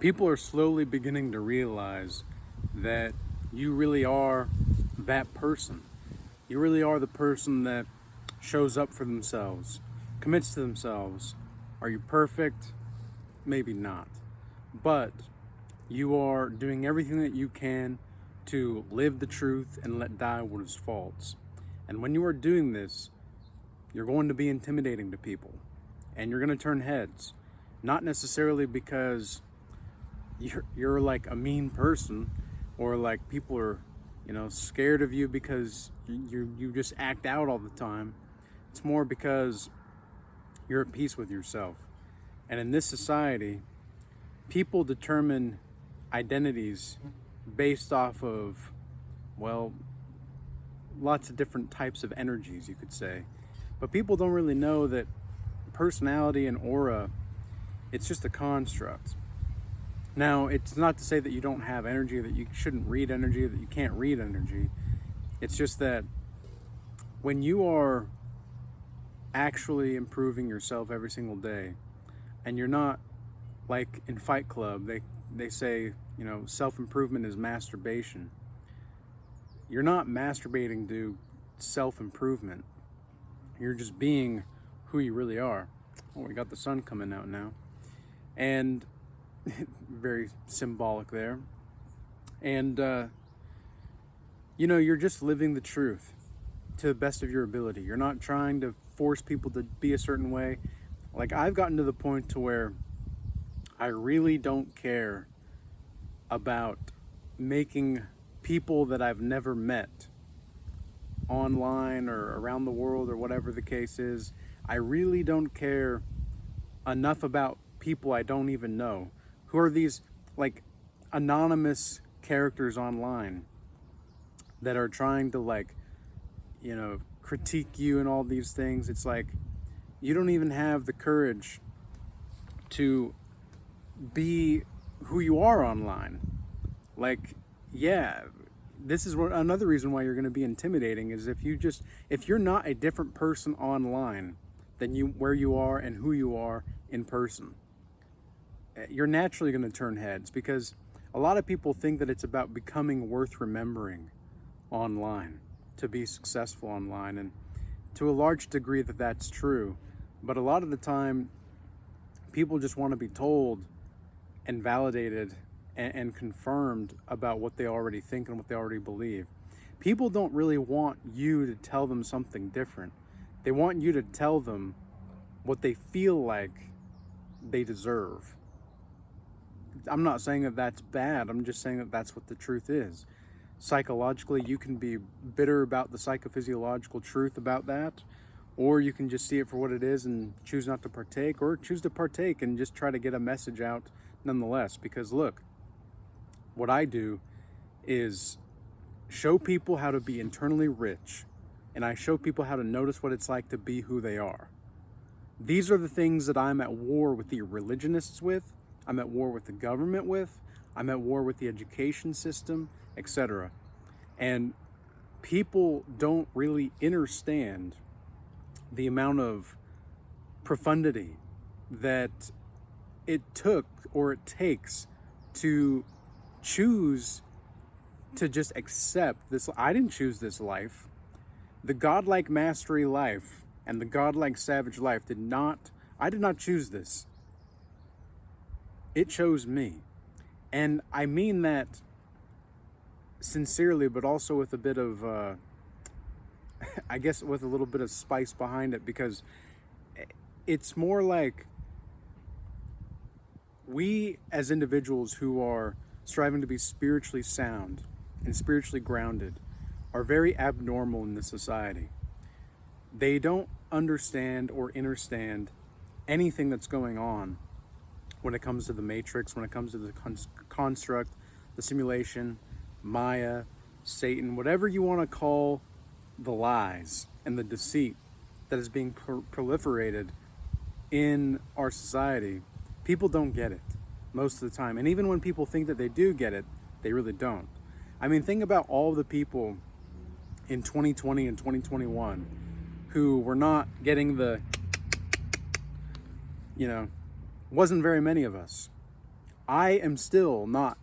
People are slowly beginning to realize that you really are that person. You really are the person that shows up for themselves, commits to themselves. Are you perfect? Maybe not. But you are doing everything that you can to live the truth and let die what is false. And when you are doing this, you're going to be intimidating to people. And you're going to turn heads. Not necessarily because you're like a mean person, or like people are, scared of you because you just act out all the time. It's more because you're at peace with yourself. And in this society, people determine identities based off of, well, lots of different types of energies, you could say. But people don't really know that personality and aura, it's just a construct. Now, it's not to say that you don't have energy, that you shouldn't read energy, that you can't read energy. It's just that when you are actually improving yourself every single day, and you're not like in Fight Club, they say, self-improvement is masturbation. You're not masturbating to self-improvement. You're just being who you really are. Oh, we got the sun coming out now. And very symbolic there. And, you're just living the truth to the best of your ability. You're not trying to force people to be a certain way. Like, I've gotten to the point to where I really don't care about making people that I've never met online or around the world or whatever the case is. I really don't care enough about people I don't even know. Who are these like anonymous characters online that are trying to critique you and all these things? It's like, you don't even have the courage to be who you are online. Like, yeah, this is another reason why you're going to be intimidating, is if you're not a different person online than where you are and who you are in person, you're naturally going to turn heads, because a lot of people think that it's about becoming worth remembering online to be successful online, and to a large degree that's true. But a lot of the time, people just want to be told and validated and confirmed about what they already think and what they already believe. People don't really want you to tell them something different. They want you to tell them what they feel like they deserve. I'm not saying that that's bad. I'm just saying that that's what the truth is. Psychologically, you can be bitter about the psychophysiological truth about that, or you can just see it for what it is and choose not to partake, or choose to partake and just try to get a message out nonetheless. Because look, what I do is show people how to be internally rich, and I show people how to notice what it's like to be who they are. These are the things that I'm at war with the religionists with, I'm at war with the government with, I'm at war with the education system, etc. And people don't really understand the amount of profundity that it took, or it takes, to choose to just accept this. I didn't choose this life. The godlike mastery life and the godlike savage life I did not choose this. It chose me. And I mean that sincerely, but also with a bit of, I guess with a little bit of spice behind it, because it's more like we as individuals who are striving to be spiritually sound and spiritually grounded are very abnormal in this society. They don't understand or understand anything that's going on when it comes to the matrix, when it comes to the construct, the simulation, Maya, Satan, whatever you want to call the lies and the deceit that is being proliferated in our society. People don't get it most of the time. And even when people think that they do get it, they really don't. I mean, think about all the people in 2020 and 2021 who were not getting the, wasn't very many of us. I am still not,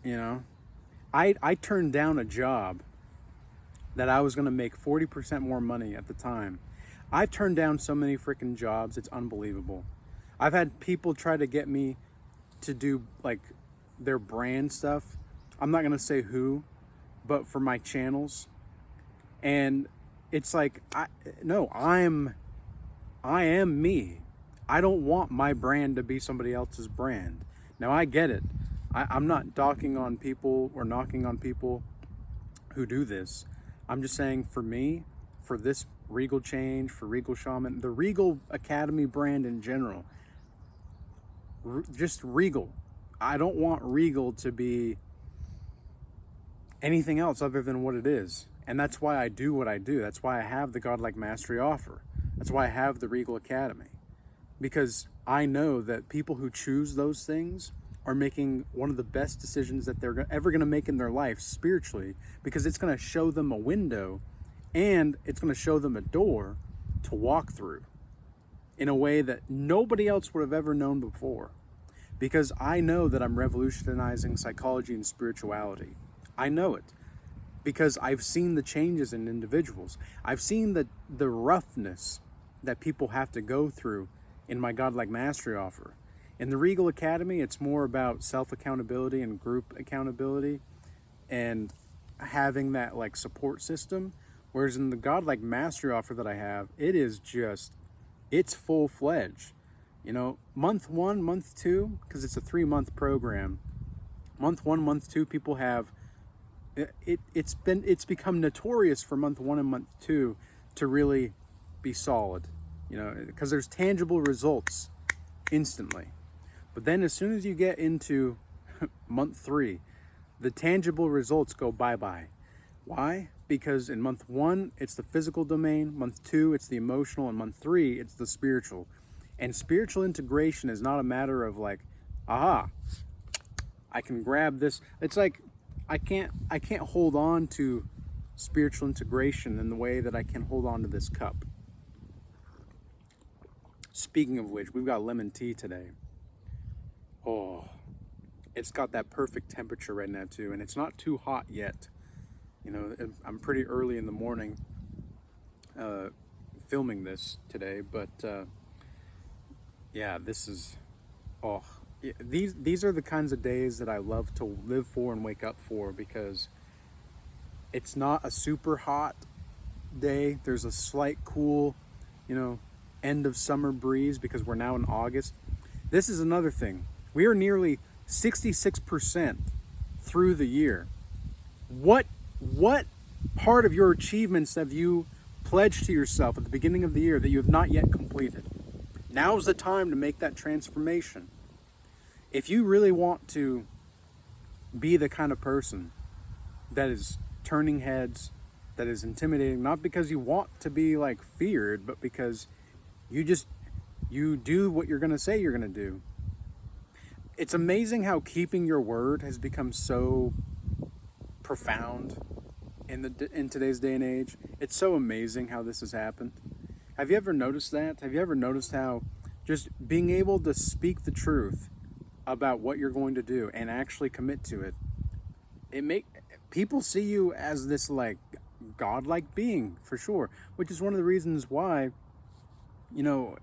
you know, I turned down a job that I was going to make 40% more money at the time. I've turned down so many freaking jobs, it's unbelievable. I've had people try to get me to do like their brand stuff. I'm not going to say who, but for my channels. And it's like, I am me. I don't want my brand to be somebody else's brand. Now I get it. I'm not knocking on people who do this. I'm just saying, for me, for this Regal change, for Regal Shaman, the Regal Academy brand in general, just Regal. I don't want Regal to be anything else other than what it is. And that's why I do what I do. That's why I have the Godlike Mastery offer. That's why I have the Regal Academy. Because I know that people who choose those things are making one of the best decisions that they're ever going to make in their life spiritually, because it's going to show them a window and it's going to show them a door to walk through in a way that nobody else would have ever known before. Because I know that I'm revolutionizing psychology and spirituality. I know it because I've seen the changes in individuals. I've seen the roughness that people have to go through in my Godlike Mastery offer. In the Regal Academy, it's more about self-accountability and group accountability and having that like support system. Whereas in the Godlike Mastery offer that I have, it's full-fledged. You know, month 1, month 2, because it's a 3-month program. Month 1, month 2, people have, it's become notorious for month 1 and month 2 to really be solid, you know, because there's tangible results instantly. But then as soon as you get into month 3, the tangible results go bye-bye. Why? Because in month 1, it's the physical domain. Month 2, it's the emotional. And month 3, it's the spiritual. And spiritual integration is not a matter of like, aha, I can grab this. It's like, I can't hold on to spiritual integration in the way that I can hold on to this cup. Speaking of which, we've got lemon tea today. Oh, it's got that perfect temperature right now too, and it's not too hot yet. You know, I'm pretty early in the morning filming this today, but yeah, this is, these are the kinds of days that I love to live for and wake up for, because it's not a super hot day. There's a slight cool, you know, end of summer breeze because we're now in August. This is another thing. We are nearly 66% through the year. What part of your achievements have you pledged to yourself at the beginning of the year that you have not yet completed? Now's the time to make that transformation. If you really want to be the kind of person that is turning heads, that is intimidating, not because you want to be like feared, but because you do what you're going to say you're going to do. It's amazing how keeping your word has become so profound in today's day and age. It's so amazing how this has happened. Have you ever noticed that? Have you ever noticed how just being able to speak the truth about what you're going to do and actually commit to it, people see you as this like godlike being, for sure, which is one of the reasons why, you know,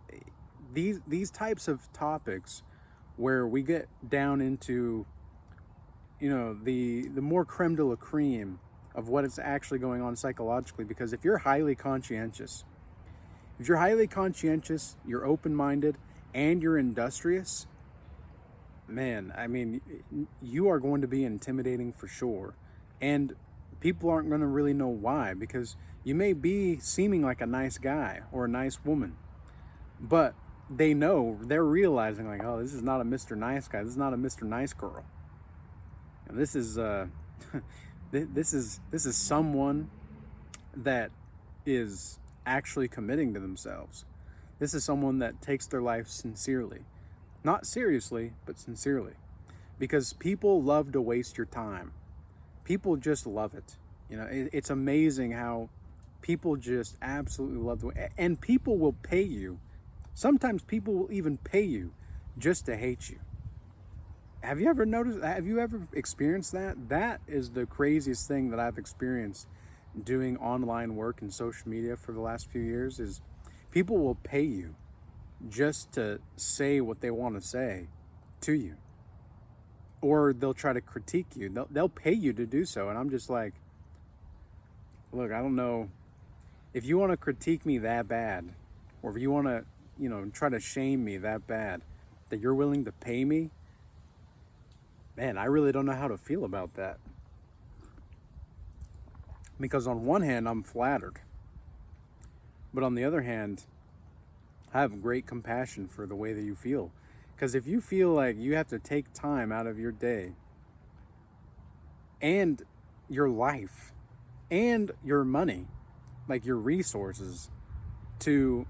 these types of topics where we get down into, you know, the more creme de la creme of what is actually going on psychologically. Because if you're highly conscientious, you're open-minded, and you're industrious, man, I mean, you are going to be intimidating for sure. And people aren't going to really know why, because you may be seeming like a nice guy or a nice woman, but they're realizing like, oh, this is not a Mr. Nice guy. This is not a Mr. Nice girl. And this is this is someone that is actually committing to themselves. This is someone that takes their life sincerely. Not seriously, but sincerely. Because people love to waste your time. People just love it. You know, it's amazing how people just absolutely love and people will pay you. Sometimes people will even pay you just to hate you. Have you ever experienced that? That is the craziest thing that I've experienced doing online work and social media for the last few years is people will pay you just to say what they want to say to you. Or they'll try to critique you. They'll pay you to do so. And I'm just like, look, I don't know. If you want to critique me that bad, or if you want to, try to shame me that bad, that you're willing to pay me, man, I really don't know how to feel about that. Because on one hand, I'm flattered. But on the other hand, I have great compassion for the way that you feel. Because if you feel like you have to take time out of your day and your life and your money, like your resources, to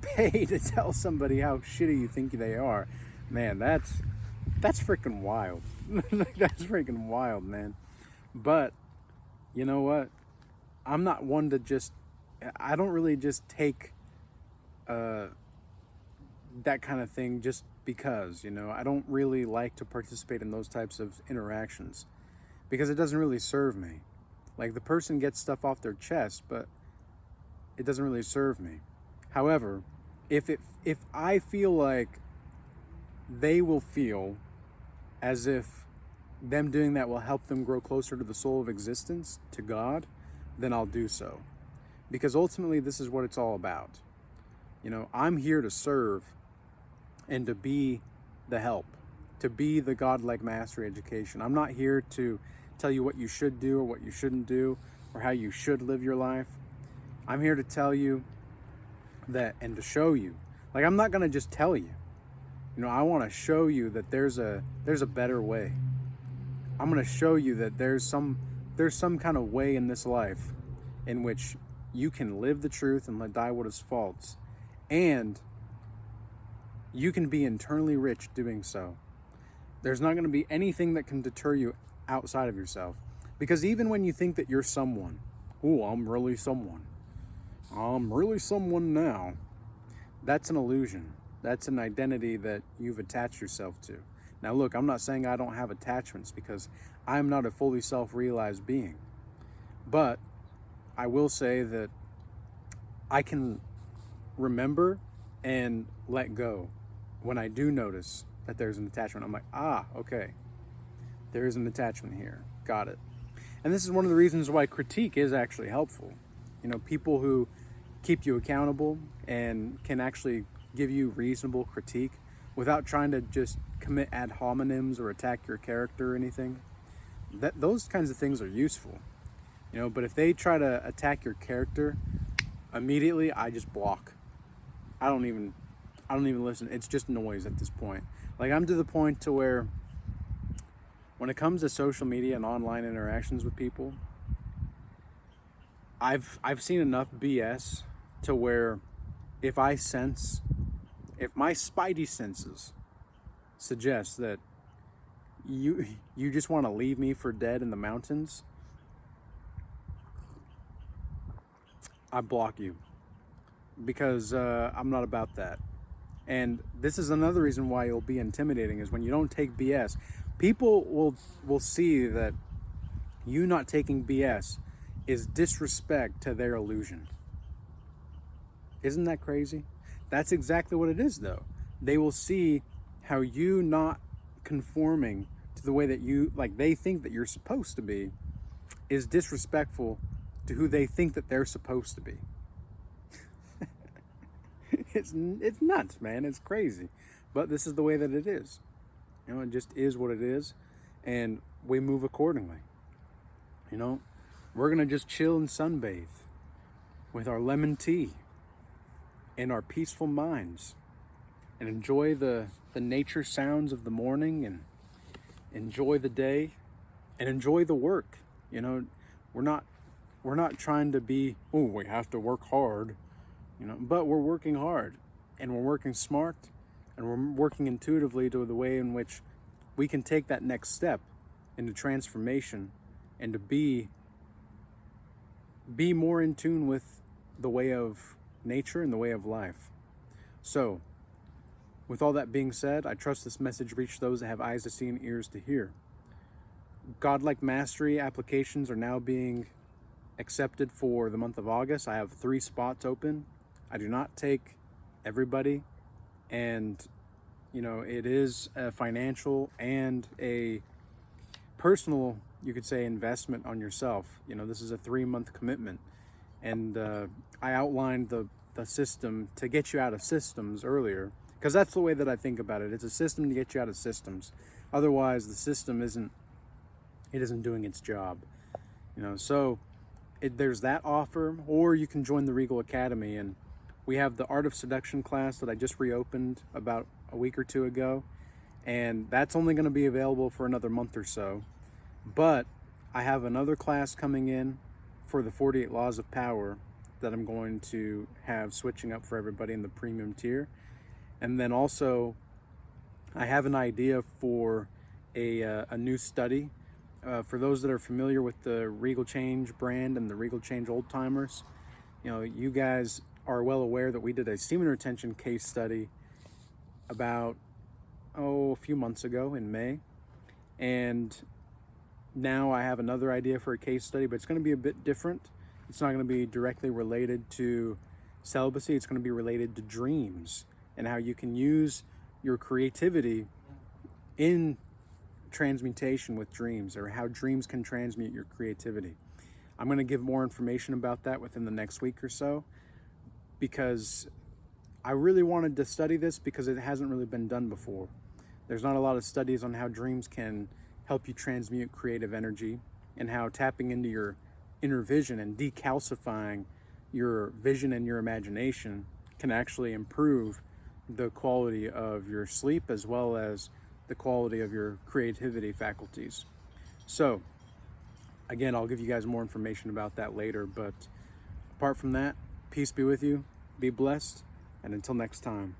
pay to tell somebody how shitty you think they are, man, that's freaking wild. That's freaking wild, man. But you know what? I'm not one to I don't really just take that kind of thing just because, I don't really like to participate in those types of interactions because it doesn't really serve me. Like, the person gets stuff off their chest, but it doesn't really serve me. However, if I feel like they will feel as if them doing that will help them grow closer to the soul of existence, to God, then I'll do so. Because ultimately, this is what it's all about. I'm here to serve and to be the help, to be the godlike mastery education. I'm not here to tell you what you should do or what you shouldn't do or how you should live your life. I'm here to tell you that and to show you. Like, I'm not going to just tell you. I want to show you that there's a better way. I'm going to show you that there's some kind of way in this life in which you can live the truth and let die what is false. And you can be internally rich doing so. There's not going to be anything that can deter you outside of yourself. Because even when you think that you're someone, I'm really someone now, that's an illusion. That's an identity that you've attached yourself to. Now look, I'm not saying I don't have attachments because I'm not a fully self-realized being. But I will say that I can remember and let go when I do notice that there's an attachment. I'm like, okay, there is an attachment here. Got it. And this is one of the reasons why critique is actually helpful. People who keep you accountable and can actually give you reasonable critique without trying to just commit ad hominems or attack your character or anything. Those kinds of things are useful. But if they try to attack your character, immediately I just block. I don't even listen. It's just noise at this point. Like, I'm to the point to where when it comes to social media and online interactions with people, I've seen enough BS to where if my spidey senses suggest that you just want to leave me for dead in the mountains, I block you. Because I'm not about that. And this is another reason why you'll be intimidating, is when you don't take BS. People will see that you not taking BS is disrespect to their illusion. Isn't that crazy? That's exactly what it is, though. They will see how you not conforming to the way that they think that you're supposed to be is disrespectful to who they think that they're supposed to be. It's nuts, man. It's crazy. But this is the way that it is. It just is what it is. And we move accordingly. We're going to just chill and sunbathe with our lemon tea and our peaceful minds and enjoy the nature sounds of the morning and enjoy the day and enjoy the work. We're not trying to be, we have to work hard. But we're working hard and we're working smart and we're working intuitively to the way in which we can take that next step into transformation and to be more in tune with the way of nature and the way of life. So, With all that being said, I trust this message reached those that have eyes to see and ears to hear. Godlike Mastery applications are now being accepted for the month of August. I have 3 spots open. I do not take everybody, and it is a financial and a personal, you could say, investment on yourself. This is a 3-month commitment, and I outlined the system to get you out of systems earlier, because that's the way that I think about it. It's a system to get you out of systems. Otherwise, the system isn't doing its job. So there's that offer, or you can join the Regal Academy, and we have the Art of Seduction class that I just reopened about a week or 2 ago, and that's only going to be available for another month or so. But I have another class coming in for the 48 Laws of Power that I'm going to have switching up for everybody in the premium tier. And then also I have an idea for a new study. For those that are familiar with the Regal Change brand and the Regal Change Old Timers, you guys are well aware that we did a semen retention case study about a few months ago in May, and now I have another idea for a case study, but it's going to be a bit different. It's not going to be directly related to celibacy. It's going to be related to dreams and how you can use your creativity in transmutation with dreams, or how dreams can transmute your creativity. I'm going to give more information about that within the next week or so, because I really wanted to study this because it hasn't really been done before. There's not a lot of studies on how dreams can help you transmute creative energy, and how tapping into your inner vision and decalcifying your vision and your imagination can actually improve the quality of your sleep as well as the quality of your creativity faculties. So again, I'll give you guys more information about that later, but apart from that, peace be with you, be blessed, and until next time.